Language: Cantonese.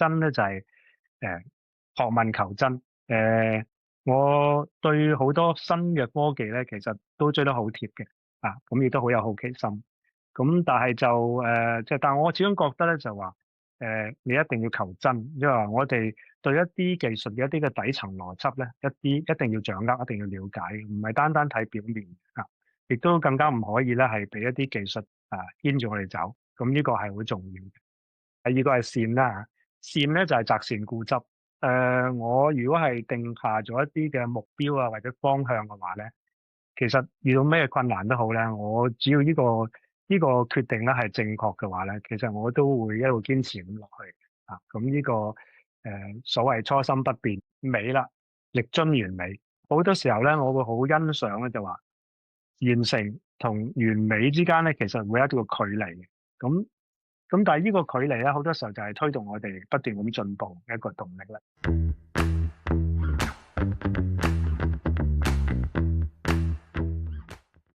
真咧就係學問求真。我對好多新嘅科技咧，其實都追得好貼嘅，咁亦都好有好奇心。咁但係就但我始終覺得咧就話你一定要求真，即係話我哋對一啲技術嘅一啲嘅底層邏輯咧，一定要掌握，一定要了解，唔係單單睇表面啊，亦都更加唔可以咧係俾一啲技術牽住我哋走。咁呢個係好重要嘅。第二個係善啦，善咧就係擇善固執。我如果係定下咗一啲嘅目標啊或者方向嘅話咧，其實遇到咩困難都好咧，我只要呢個決定咧係正確嘅話咧，其實我都會一路堅持咁落去啊。咁呢個所謂初心不變美啦，力臻完美。好多時候咧，我會好欣賞咧，就話完成同完美之間咧，其實會有一個距離嘅。咁但係呢個距離咧，好多時候就係推動我哋不斷咁進步嘅一個動力啦。